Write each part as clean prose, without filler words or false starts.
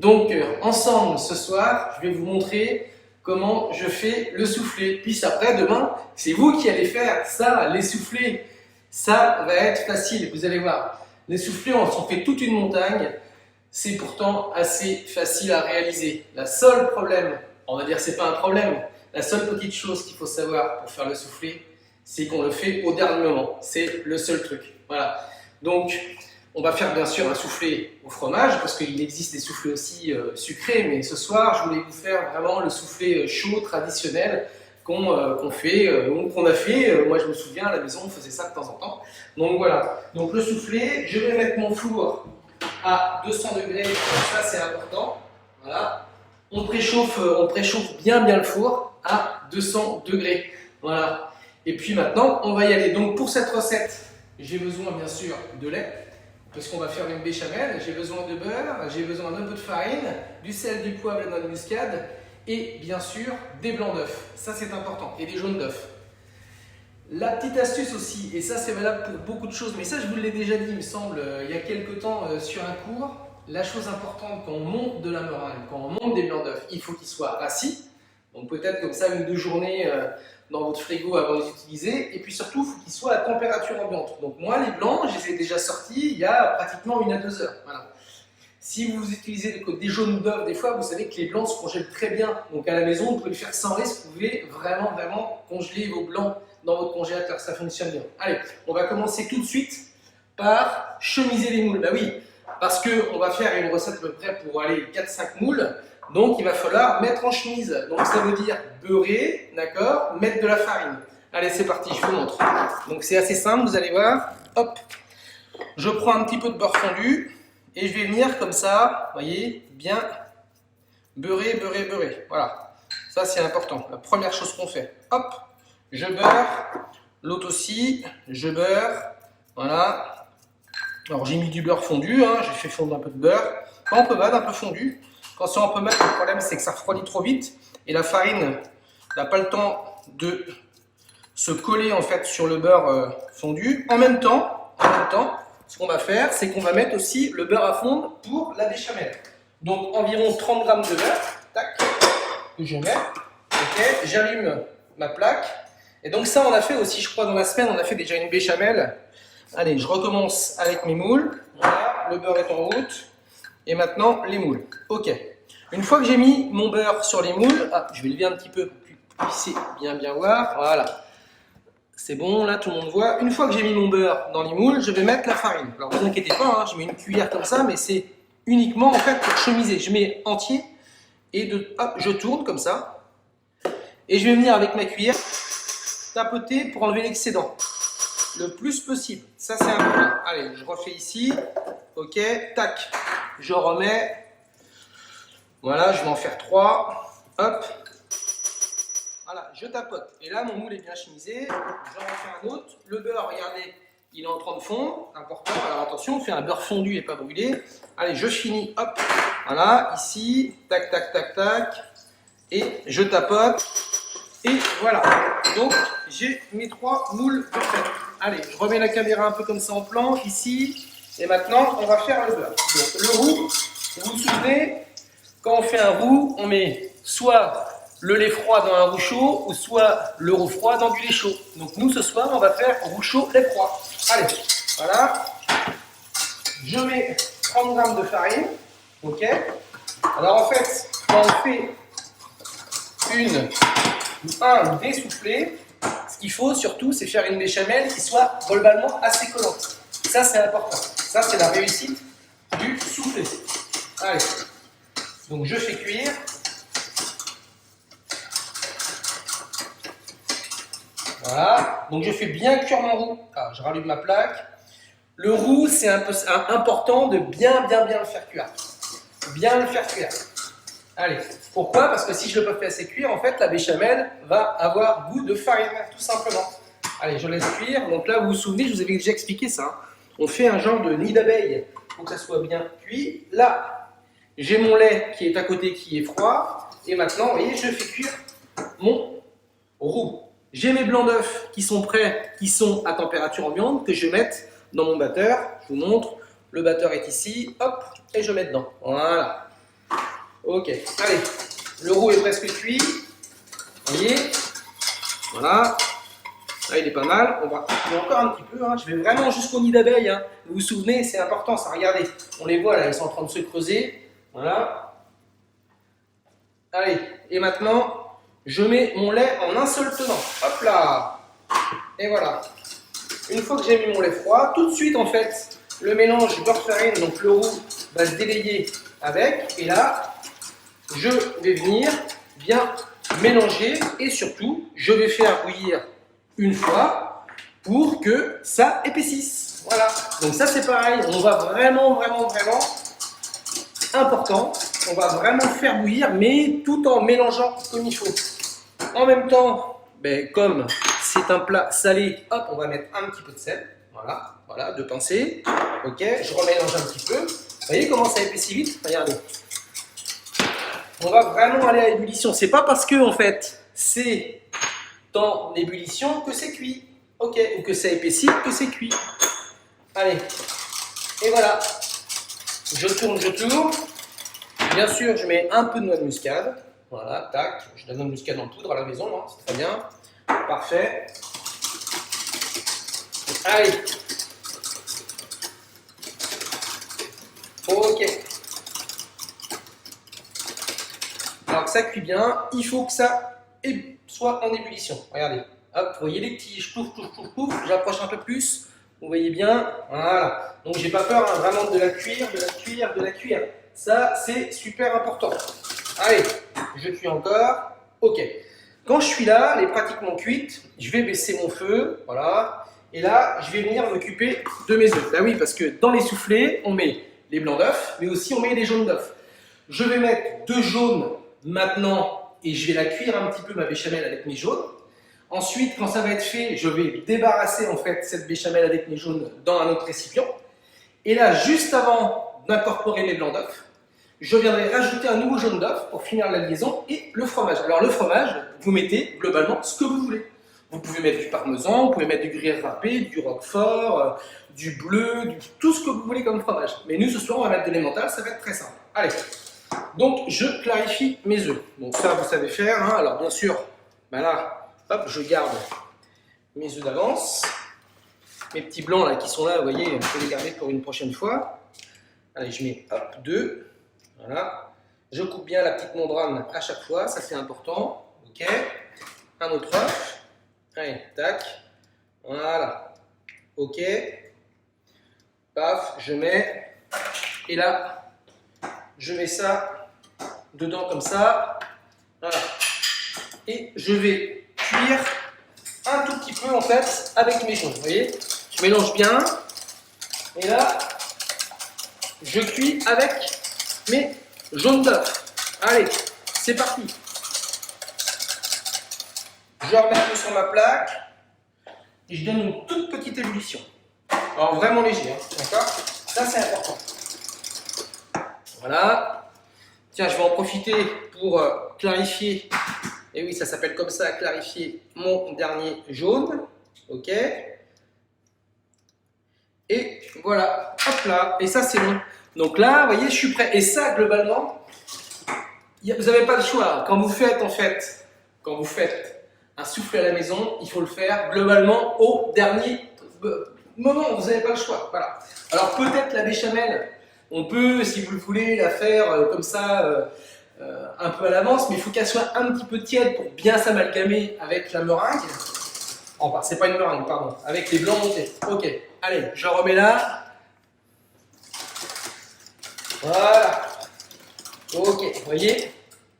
Donc ensemble ce soir, je vais vous montrer comment je fais le soufflé. Puis après, demain, c'est vous qui allez faire ça, les soufflés. Ça va être facile, vous allez voir. Les soufflés, on s'en fait toute une montagne. C'est pourtant assez facile à réaliser. La seule problème, on va dire c'est pas un problème, la seule petite chose qu'il faut savoir pour faire le soufflé, c'est qu'on le fait au dernier moment. C'est le seul truc. Voilà. Donc, on va faire bien sûr un soufflé au fromage, parce qu'il existe des soufflés aussi sucrés, mais ce soir, je voulais vous faire vraiment le soufflé chaud, traditionnel, qu'on a fait. Moi, je me souviens, à la maison, on faisait ça de temps en temps. Donc voilà. Donc le soufflé, je vais mettre mon four à 200 degrés, ça c'est important. Voilà. On préchauffe bien le four à 200 degrés. Voilà. Et puis maintenant, on va y aller. Donc pour cette recette, j'ai besoin bien sûr de lait, parce qu'on va faire une béchamel. J'ai besoin de beurre, j'ai besoin d'un peu de farine, du sel, du poivre et de la muscade, et bien sûr des blancs d'œufs. Ça c'est important, et des jaunes d'œufs. La petite astuce aussi, et ça c'est valable pour beaucoup de choses, mais ça je vous l'ai déjà dit il me semble il y a quelques temps sur un cours, la chose importante quand on monte de la meringue, quand on monte des blancs d'œufs, il faut qu'ils soient assis, donc peut-être comme ça une ou deux journées dans votre frigo avant de les utiliser, et puis surtout il faut qu'ils soient à température ambiante. Donc moi les blancs, je les ai déjà sortis il y a pratiquement 1 à 2 heures. Voilà. Si vous utilisez des jaunes d'œufs, des fois vous savez que les blancs se congèlent très bien, donc à la maison vous pouvez le faire sans risque, vous pouvez vraiment congeler vos blancs dans votre congélateur, ça fonctionne bien. Allez, on va commencer tout de suite par chemiser les moules. Bah oui, parce qu'on va faire une recette à peu près pour aller 4-5 moules, donc il va falloir mettre en chemise. Donc ça veut dire beurrer, d'accord, mettre de la farine. Allez, c'est parti, je vous montre. Donc c'est assez simple, vous allez voir. Hop, je prends un petit peu de beurre fondu et je vais venir comme ça, vous voyez, bien beurrer. Voilà, ça c'est important, la première chose qu'on fait. Hop, je beurre, l'autre aussi, je beurre, voilà. Alors j'ai mis du beurre fondu, hein, j'ai fait fondre un peu de beurre, pas en pommade, un peu fondu. Quand c'est en pommade, le problème c'est que ça refroidit trop vite et la farine n'a pas le temps de se coller en fait sur le beurre fondu. En même temps, ce qu'on va faire, c'est qu'on va mettre aussi le beurre à fondre pour la béchamel. Donc environ 30 g de beurre, tac, que je mets. Ok, j'allume ma plaque. Et donc ça, on a fait aussi, je crois, dans la semaine, on a fait déjà une béchamel. Allez, je recommence avec mes moules. Voilà, le beurre est en route. Et maintenant, les moules. Ok. Une fois que j'ai mis mon beurre sur les moules, je vais lever un petit peu pour que vous puissiez bien voir. Voilà. C'est bon, là, tout le monde voit. Une fois que j'ai mis mon beurre dans les moules, je vais mettre la farine. Alors, ne vous inquiétez pas, hein, je mets une cuillère comme ça, mais c'est uniquement, en fait, pour chemiser. Je mets entier et hop, je tourne comme ça. Et je vais venir avec ma cuillère tapoter pour enlever l'excédent le plus possible. Ça c'est important. Allez, je refais ici. Ok, tac. Je remets. Voilà, je vais en faire 3. Hop. Voilà, je tapote. Et là, mon moule est bien chemisé. J'en refais un autre. Le beurre, regardez, il est en train de fondre. Important. Alors attention, on fait un beurre fondu et pas brûlé. Allez, je finis. Hop. Voilà, ici. Tac. Et je tapote. Et voilà, donc j'ai mes 3 moules de fait. Allez, je remets la caméra un peu comme ça en plan, ici. Et maintenant, on va faire le beurre. Donc le roux, vous vous souvenez, quand on fait un roux, on met soit le lait froid dans un roux chaud, ou soit le roux froid dans du lait chaud. Donc nous, ce soir, on va faire roux chaud, lait froid. Allez, voilà. Je mets 30 g de farine. Ok. Alors en fait, quand on fait un des soufflés, ce qu'il faut surtout, c'est faire une béchamel qui soit globalement assez collante. Ça, c'est important. Ça, c'est la réussite du soufflé. Allez. Donc, je fais cuire. Voilà. Donc, je fais bien cuire mon roux. Alors, je rallume ma plaque. Le roux, c'est un peu important de bien le faire cuire. Bien le faire cuire. Allez, pourquoi? Parce que si je ne le pas fait assez cuire, en fait, la béchamel va avoir goût de farine, tout simplement. Allez, je laisse cuire. Donc là, vous vous souvenez, je vous avais déjà expliqué ça. Hein. On fait un genre de nid d'abeille pour que ça soit bien cuit. Là, j'ai mon lait qui est à côté, qui est froid. Et maintenant, vous voyez, je fais cuire mon roux. J'ai mes blancs d'œufs qui sont prêts, qui sont à température ambiante, que je vais mettre dans mon batteur. Je vous montre. Le batteur est ici. Hop, et je mets dedans. Voilà. Ok, allez, le roux est presque cuit. Vous voyez, voilà. Là, il est pas mal. On va encore un petit peu. Hein. Je vais vraiment jusqu'au nid d'abeilles. Hein. Vous vous souvenez, c'est important ça. Regardez, on les voit là, ils sont en train de se creuser. Voilà. Allez, et maintenant, je mets mon lait en un seul tenant. Hop là. Et voilà. Une fois que j'ai mis mon lait froid, tout de suite en fait, le mélange beurre-farine, donc le roux, va se délayer avec. Et là, je vais venir bien mélanger et surtout, je vais faire bouillir une fois pour que ça épaississe. Voilà. Donc ça c'est pareil, on va vraiment important, on va vraiment faire bouillir mais tout en mélangeant comme il faut. En même temps, ben, comme c'est un plat salé, hop, on va mettre un petit peu de sel. Voilà, voilà, 2 pincées. Ok, je remélange un petit peu. Vous voyez comment ça épaissit vite? Regardez. On va vraiment aller à l'ébullition. C'est pas parce que en fait c'est en ébullition que c'est cuit. Ok, ou que ça épaissit que c'est cuit. Allez, et voilà. Je tourne, je tourne. Bien sûr, je mets un peu de noix de muscade. Voilà, tac. Je donne de noix de muscade en poudre à la maison, hein, c'est très bien. Parfait. Allez. Ok. Alors que ça cuit bien, il faut que ça soit en ébullition. Regardez. Hop, vous voyez les petits, je touffe, j'approche un peu plus. Vous voyez bien, voilà. Donc j'ai pas peur hein, vraiment de la cuire, de la cuire. Ça, c'est super important. Allez, je cuis encore. Ok. Quand je suis là, elle est pratiquement cuite. Je vais baisser mon feu, voilà. Et là, je vais venir m'occuper de mes œufs. Bah oui, parce que dans les soufflés, on met les blancs d'œufs, mais aussi on met les jaunes d'œufs. Je vais mettre 2 jaunes maintenant et je vais la cuire un petit peu ma béchamel avec mes jaunes. Ensuite, quand ça va être fait, je vais débarrasser en fait cette béchamel avec mes jaunes dans un autre récipient. Et là, juste avant d'incorporer mes blancs d'œufs, je viendrai rajouter un nouveau jaune d'œuf pour finir la liaison et le fromage. Alors le fromage, vous mettez globalement ce que vous voulez. Vous pouvez mettre du parmesan, vous pouvez mettre du gruyère râpé, du roquefort, du bleu, tout ce que vous voulez comme fromage. Mais nous, ce soir, on va mettre de l'emmental, ça va être très simple. Allez, donc je clarifie mes œufs. Donc ça, vous savez faire. Hein. Alors bien sûr, ben là, hop, je garde mes œufs d'avance. Mes petits blancs là qui sont là, vous voyez, on peut les garder pour une prochaine fois. Allez, je mets hop, 2. Voilà. Je coupe bien la petite membrane à chaque fois, ça c'est important. Ok. Un autre œuf. Allez, tac. Voilà. Ok. Paf, je mets. Et là, je mets ça dedans comme ça. Voilà. Et je vais cuire un tout petit peu en fait avec mes jaunes. Vous voyez, je mélange bien. Et là, je cuis avec mes jaunes d'œuf. Allez, c'est parti. Je remets tout sur ma plaque et je donne une toute petite ébullition. Alors vraiment léger, hein, d'accord? Ça c'est important. Voilà. Tiens, je vais en profiter pour clarifier. Et oui, ça s'appelle comme ça, clarifier mon dernier jaune. Ok. Et voilà, hop là. Et ça c'est bon. Donc là, vous voyez, je suis prêt. Et ça, globalement, vous n'avez pas le choix. Quand vous faites un soufflé à la maison, il faut le faire globalement au dernier moment. Vous n'avez pas le choix. Voilà. Alors peut-être la béchamel, on peut, si vous le voulez, la faire comme ça, un peu à l'avance, mais il faut qu'elle soit un petit peu tiède pour bien s'amalgamer avec la meringue. Enfin, c'est pas une meringue, pardon. Avec les blancs montés. Ok. Allez, je remets là. Voilà. Ok, vous voyez,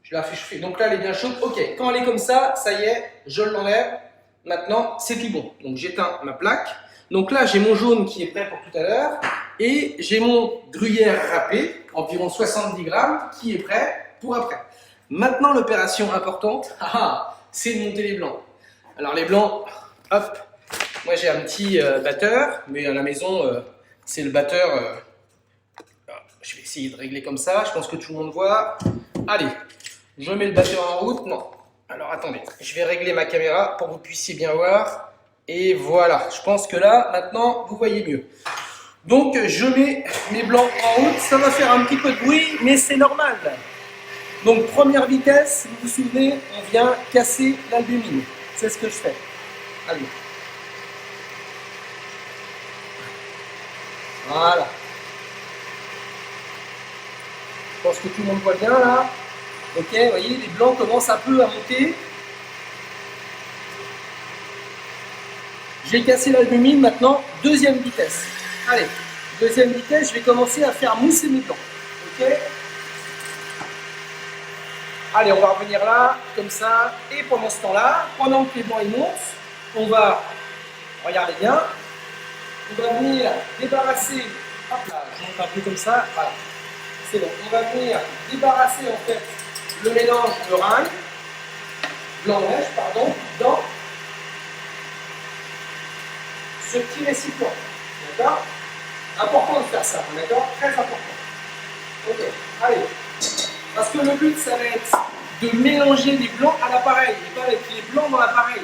je la fais chauffer. Donc là, elle est bien chaude. Ok, quand elle est comme ça, ça y est, je l'enlève. Maintenant, c'est tout bon. Donc j'éteins ma plaque. Donc là, j'ai mon jaune qui est prêt pour tout à l'heure. Et j'ai mon gruyère râpé, environ 70 grammes, qui est prêt pour après. Maintenant, l'opération importante, c'est de monter les blancs. Alors les blancs, hop, moi j'ai un petit batteur, mais à la maison, c'est le batteur... Je vais essayer de régler comme ça, je pense que tout le monde voit. Allez, je mets le batteur en route. Non, alors attendez, je vais régler ma caméra pour que vous puissiez bien voir. Et voilà, je pense que là, maintenant, vous voyez mieux. Donc, je mets mes blancs en route. Ça va faire un petit peu de bruit, mais c'est normal. Donc première vitesse, si vous vous souvenez, on vient casser l'albumine. C'est ce que je fais. Allez. Voilà. Je pense que tout le monde voit bien là. Ok, vous voyez, les blancs commencent un peu à monter. J'ai cassé l'albumine, maintenant, deuxième vitesse. Allez, deuxième vitesse, je vais commencer à faire mousser mes blancs. Ok. Allez, on va revenir là, comme ça. Et pendant ce temps-là, pendant que les blancs ils montent, on va, regardez bien, on va venir débarrasser, hop là, je monte un peu comme ça, voilà, c'est bon. On va venir débarrasser en fait le mélange de meringue, blanc-neige, pardon, dans ce petit récipient. D'accord? Important de faire ça, d'accord? Très important. Ok, allez. Parce que le but, ça va être de mélanger les blancs à l'appareil, et pas mettre les blancs dans l'appareil.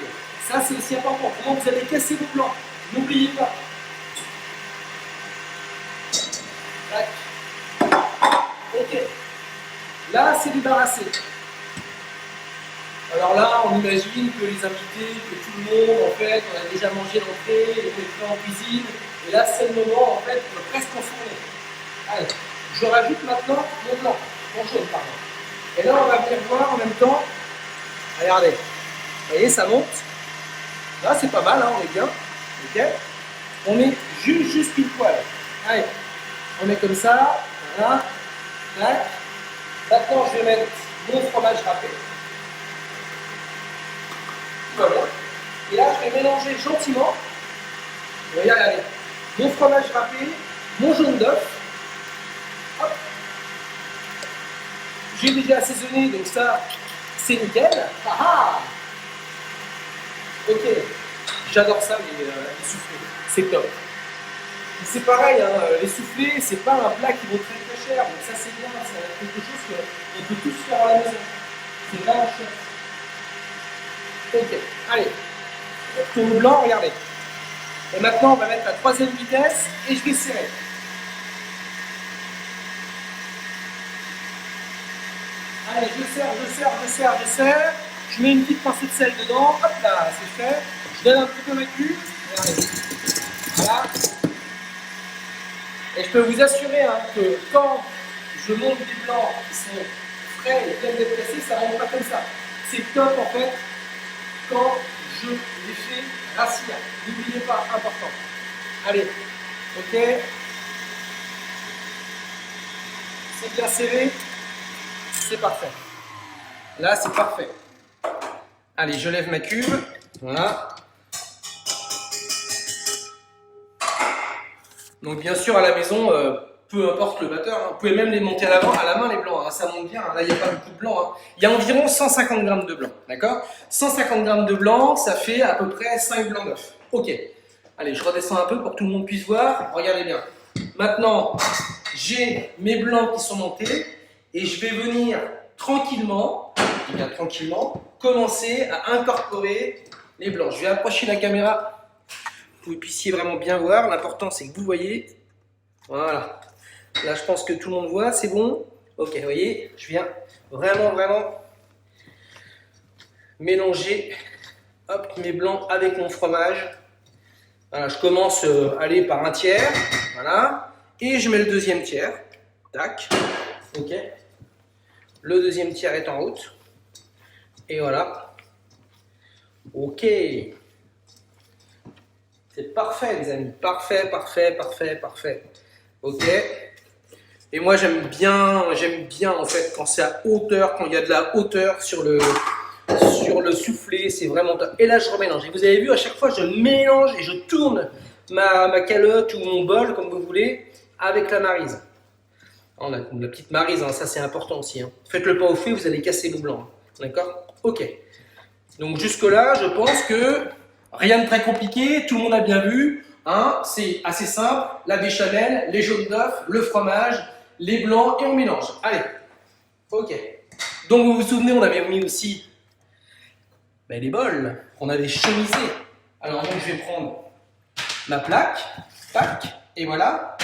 Ça, c'est aussi important. Comment vous allez casser vos blancs? N'oubliez pas. Tac. Ok. Là, c'est débarrassé. Alors là, on imagine que les invités, que tout le monde, en fait, on a déjà mangé l'entrée, on est prêt en cuisine. Et là, c'est le moment, en fait, de presque enfourner. Allez, je rajoute maintenant mon blanc, mon jaune, pardon. Et là, on va venir voir en même temps. Regardez. Vous voyez, ça monte. Là, c'est pas mal, hein, on est bien. Ok. On met juste pile poil. Allez, on met comme ça. Voilà. Tac. Maintenant, je vais mettre mon fromage râpé. Voilà. Et là, je vais mélanger gentiment. Vous voyez, regardez. Mon fromage râpé, mon jaune d'œuf. Hop. J'ai déjà assaisonné, donc ça, c'est nickel. Ah ah. Ok. J'adore ça, les soufflés. C'est top. C'est pareil, hein, les soufflés, c'est pas un plat qui vaut très très cher. Donc ça, c'est bien. C'est quelque chose qu'on peut tous faire à la maison. C'est vraiment chouette. Ok, allez, tourne blanc, regardez. Et maintenant, on va mettre la troisième vitesse et je vais serrer. Allez, je serre. Je mets une petite pincée de sel dedans. Hop là, c'est fait. Je donne un petit peu ma cuve. Regardez. Voilà. Et je peux vous assurer hein, que quand je monte des blancs qui sont frais et bien dépressés, ça ne rentre pas comme ça. C'est top en fait quand je les fais rassir. N'oubliez pas, important. Allez, ok. C'est bien serré. C'est parfait. Là, c'est parfait. Allez, je lève ma cuve. Voilà. Donc, bien sûr, à la maison, peu importe le batteur, hein, vous pouvez même les monter à la main les blancs. Hein, ça monte bien. Hein, là, il n'y a pas beaucoup de blanc. Hein. Il y a environ 150 grammes de blanc. D'accord? 150 grammes de blanc, ça fait à peu près 5 blancs d'œufs. Ok. Allez, je redescends un peu pour que tout le monde puisse voir. Regardez bien. Maintenant, j'ai mes blancs qui sont montés et je vais venir tranquillement, commencer à incorporer les blancs. Je vais approcher la caméra pour que vous puissiez vraiment bien voir. L'important, c'est que vous voyez. Voilà. Là, je pense que tout le monde voit. C'est bon? Ok, vous voyez, je viens vraiment mélanger hop, mes blancs avec mon fromage. Voilà, je commence à aller par un tiers. Voilà. Et je mets le deuxième tiers. Tac. Ok. Le deuxième tiers est en route. Et voilà. Ok. C'est parfait, les amis. Parfait. Ok. Et moi, j'aime bien en fait quand c'est à hauteur, quand il y a de la hauteur sur le soufflé, c'est vraiment top. Et là, je remélange. Et vous avez vu, à chaque fois, je mélange et je tourne ma calotte ou mon bol, comme vous voulez, avec la maryse. On a la petite maryse, hein, ça c'est important aussi. Hein. Faites-le pas au feu, vous allez casser vos blancs. Hein. D'accord? Ok. Donc jusque-là, je pense que rien de très compliqué, tout le monde a bien vu. Hein, c'est assez simple, la béchamel, les jaunes d'œufs, le fromage, les blancs et on mélange. Allez, ok. Donc vous vous souvenez, on avait mis aussi les bols qu'on avait chemisés. Alors donc je vais prendre ma plaque, tac, et voilà.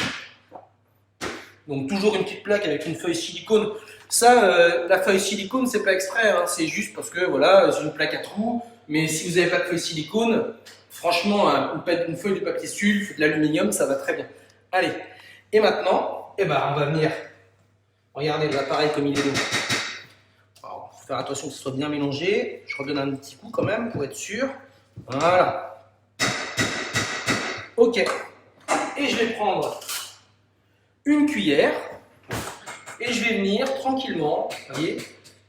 Donc toujours une petite plaque avec une feuille silicone. Ça, la feuille silicone, c'est pas exprès, hein, c'est juste parce que voilà, c'est une plaque à trous. Mais si vous n'avez pas de feuille silicone, franchement, une feuille de papier sulf, de l'aluminium, ça va très bien. Allez, et maintenant, eh ben, on va venir regarder l'appareil comme il est. Alors, faut faire attention que ce soit bien mélangé. Je redonne un petit coup quand même pour être sûr. Voilà. Ok. Et je vais prendre une cuillère et je vais venir tranquillement, vous voyez,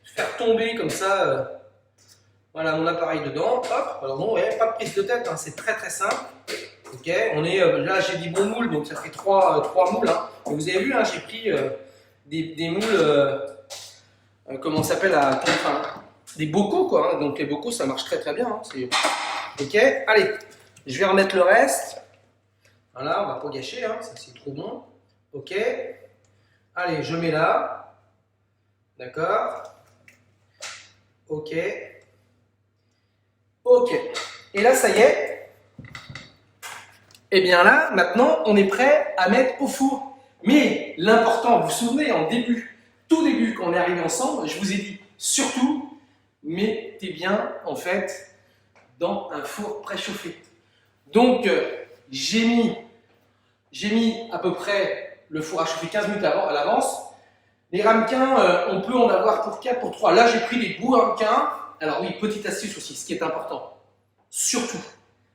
faire tomber comme ça. Voilà mon appareil dedans. Hop. Alors non, ouais, pas de prise de tête, hein, c'est très très simple. Ok. On est là, j'ai dit bon moule, donc ça fait trois moules. Hein. Et vous avez vu, hein, j'ai pris des moules. Comment ça s'appelle enfin, des bocaux quoi. Hein. Donc les bocaux, ça marche très très bien. Hein. Ok. Allez, je vais remettre le reste. Voilà, on va pas gâcher, hein, ça c'est trop bon. Ok. Allez, je mets là. D'accord. Ok. Ok. Et là, ça y est. Et bien là, maintenant, on est prêt à mettre au four. Mais l'important, vous vous souvenez, tout début, quand on est arrivé ensemble, je vous ai dit, surtout, mettez bien, en fait, dans un four préchauffé. Donc, j'ai mis à peu près le four à chauffer 15 minutes à l'avance. Les ramequins, on peut en avoir pour 4, pour 3. Là, j'ai pris les bouts ramequins. Alors oui, petite astuce aussi, ce qui est important. Surtout,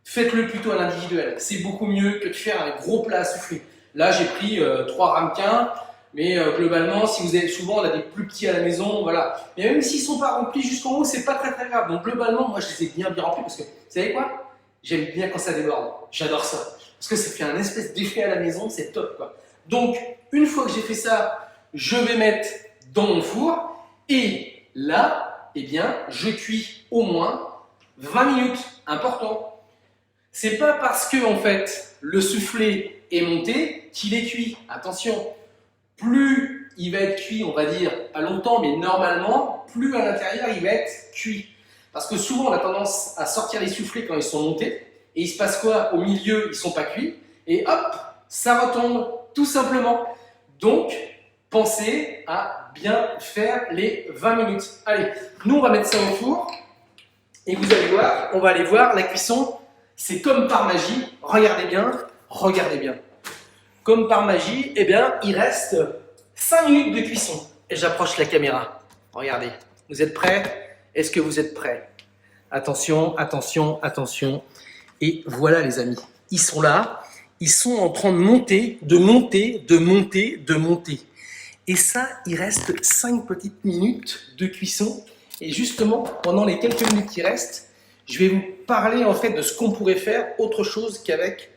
faites-le plutôt à l'individuel. C'est beaucoup mieux que de faire un gros plat à souffler. Là, j'ai pris 3 ramequins. Mais globalement, si vous avez souvent, on a des plus petits à la maison, voilà. Mais même s'ils ne sont pas remplis jusqu'en haut, c'est pas très très grave. Donc globalement, moi, je les ai bien remplis parce que, vous savez quoi? J'aime bien quand ça déborde. J'adore ça. Parce que ça fait un espèce d'effet à la maison, c'est top quoi. Donc, une fois que j'ai fait ça, je vais mettre dans mon four. Et là, eh bien, je cuis au moins 20 minutes. Important. C'est pas parce que, en fait, le soufflé est monté qu'il est cuit. Attention. Plus il va être cuit, on va dire, pas longtemps, mais normalement, plus à l'intérieur il va être cuit. Parce que souvent on a tendance à sortir les soufflets quand ils sont montés, et il se passe quoi? Au milieu, ils ne sont pas cuits, et hop, ça retombe, tout simplement. Donc, pensez à bien faire les 20 minutes. Allez, nous on va mettre ça au four, et vous allez voir, on va aller voir la cuisson, c'est comme par magie, regardez bien, regardez bien. Comme par magie, eh bien, il reste 5 minutes de cuisson. Et j'approche la caméra. Regardez. Vous êtes prêts? Est-ce que vous êtes prêts? Attention, attention, attention. Et voilà les amis. Ils sont là. Ils sont en train de monter, de monter, de monter, de monter. Et ça, il reste 5 petites minutes de cuisson. Et justement, pendant les quelques minutes qui restent, je vais vous parler en fait de ce qu'on pourrait faire autre chose qu'avec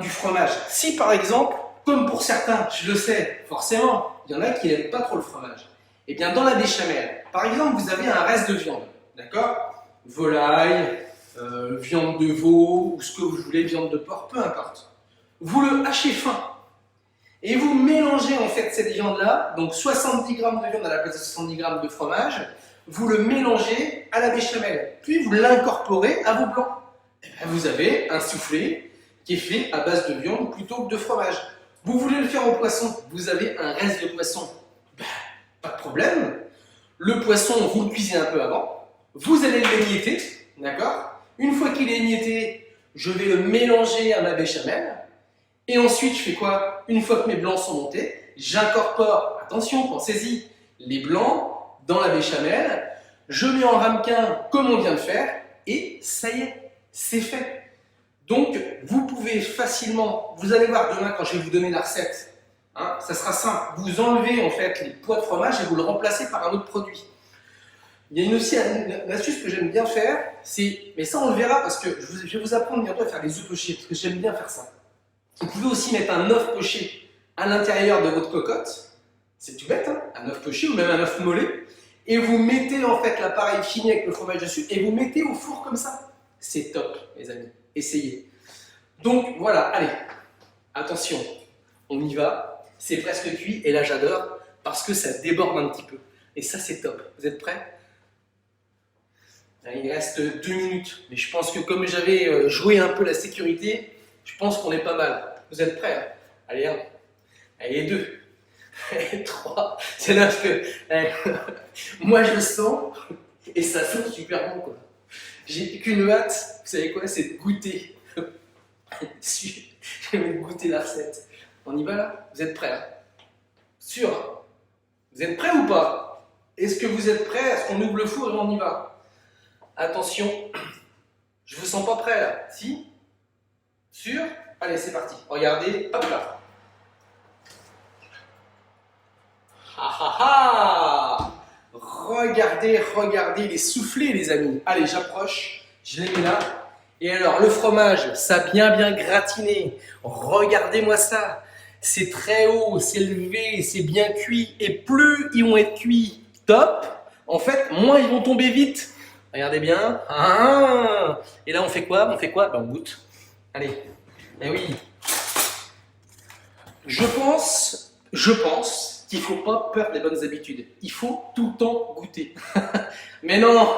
du fromage. Si par exemple, comme pour certains, je le sais, forcément, il y en a qui n'aiment pas trop le fromage. Et bien dans la béchamel, par exemple, vous avez un reste de viande, d'accord? Volaille, viande de veau, ou ce que vous voulez, viande de porc, peu importe. Vous le hachez fin. Et vous mélangez en fait cette viande-là, donc 70 g de viande à la place de 70 g de fromage, vous le mélangez à la béchamel. Puis vous l'incorporez à vos blancs. Et bien, vous avez un soufflé qui est fait à base de viande plutôt que de fromage. Vous voulez le faire au poisson, vous avez un reste de poisson, ben, pas de problème. Le poisson, vous le cuisez un peu avant, vous allez l'émietter, d'accord? Une fois qu'il est émietté, je vais le mélanger à ma béchamel. Et ensuite, je fais quoi? Une fois que mes blancs sont montés, j'incorpore, attention, pensez-y, les blancs dans la béchamel, je mets en ramequin comme on vient de faire, et ça y est, c'est fait. Donc, vous pouvez facilement, vous allez voir demain quand je vais vous donner la recette, hein, ça sera simple, vous enlevez en fait les pois de fromage et vous le remplacez par un autre produit. Il y a aussi une astuce que j'aime bien faire, mais ça on le verra parce que je vais vous apprendre bientôt à faire des œufs pochés, parce que j'aime bien faire ça. Vous pouvez aussi mettre un œuf poché à l'intérieur de votre cocotte, c'est tout bête, hein, un œuf poché ou même un œuf mollet, et vous mettez en fait l'appareil fini avec le fromage dessus et vous mettez au four comme ça. C'est top les amis. Essayez. Donc voilà, allez, attention, on y va, c'est presque cuit et là j'adore parce que ça déborde un petit peu et ça c'est top. Vous êtes prêts? Il reste 2 minutes, mais je pense que comme j'avais joué un peu la sécurité, je pense qu'on est pas mal. Vous êtes prêts? Allez, hein. Allez, 2. 3. C'est là que moi je le sens et ça sent super bon quoi. J'ai qu'une hâte, vous savez quoi, c'est de goûter. Je vais goûter la recette. On y va là? Vous êtes prêts hein? Sûr hein? Vous êtes prêts ou pas? Est-ce que vous êtes prêts? Est-ce qu'on ouvre le four et on y va? Attention, je vous sens pas prêt là. Si? Sûr? Allez, c'est parti. Regardez, hop là. Ah ah ah! Regardez, regardez les soufflets les amis. Allez, j'approche, je les mets là. Et alors, le fromage, ça a bien gratiné. Regardez-moi ça. C'est très haut, c'est élevé, c'est bien cuit. Et plus ils vont être cuits top, en fait, moins ils vont tomber vite. Regardez bien. Ah, et là, on fait quoi? On fait quoi? Ben, on goûte. Allez. Eh oui. Je pense qu'il ne faut pas perdre des bonnes habitudes. Il faut tout le temps goûter. Mais non,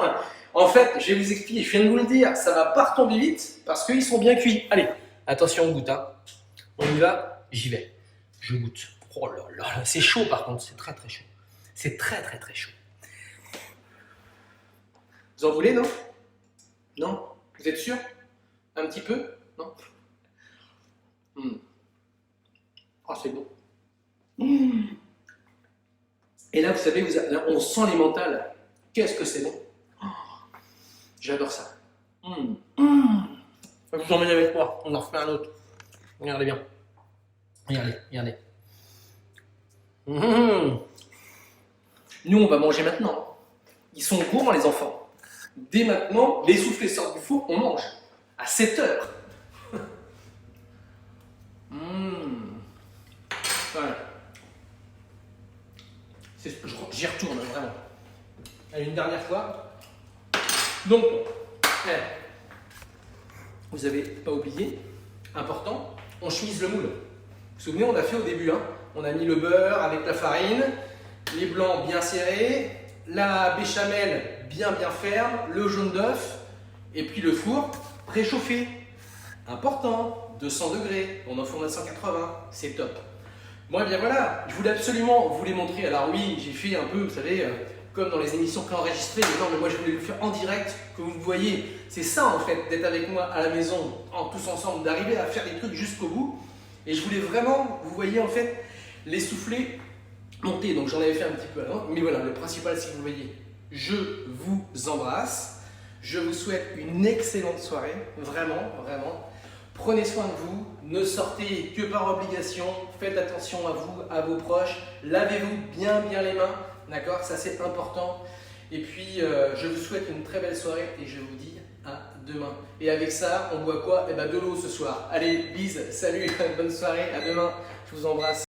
en fait, je vais vous expliquer, je viens de vous le dire, ça ne va pas retomber vite parce qu'ils sont bien cuits. Allez, attention, on goûte. Hein. On y va, j'y vais. Je goûte. Oh là là, c'est chaud par contre, c'est très chaud. C'est très chaud. Vous en voulez, non? Non? Vous êtes sûr? Un petit peu? Non? Oh, c'est bon. Et là, vous savez, là, on sent les mentales. Qu'est-ce que c'est bon. J'adore ça. Je vous emmène avec moi. On en refait un autre. Regardez bien. Regardez. Nous, on va manger maintenant. Ils sont gourmands, les enfants. Dès maintenant, les soufflets sortent du four, on mange. À 7 heures. Voilà. J'y retourne, vraiment. Allez, une dernière fois. Donc, vous n'avez pas oublié, important, on chemise le moule. Vous vous souvenez, on a fait au début, hein, on a mis le beurre avec la farine, les blancs bien serrés, la béchamel bien ferme, le jaune d'œuf, et puis le four préchauffé. Important, 200 degrés, on enfourne à 180, c'est top. Bon, et bien voilà, je voulais absolument vous les montrer. Alors oui, j'ai fait un peu, vous savez, comme dans les émissions préenregistrées, mais non, mais moi je voulais le faire en direct, que vous le voyez. C'est ça en fait, d'être avec moi à la maison, tous ensemble, d'arriver à faire des trucs jusqu'au bout. Et je voulais vraiment, vous voyez en fait, les soufflets monter. Donc j'en avais fait un petit peu avant, mais voilà, le principal c'est que vous voyez. Je vous embrasse, je vous souhaite une excellente soirée, vraiment. Prenez soin de vous, ne sortez que par obligation, faites attention à vous, à vos proches, lavez-vous bien les mains, d'accord? Ça c'est important. Et puis je vous souhaite une très belle soirée et je vous dis à demain. Et avec ça, on boit quoi? Eh ben de l'eau ce soir. Allez, bise, salut, bonne soirée, à demain, je vous embrasse.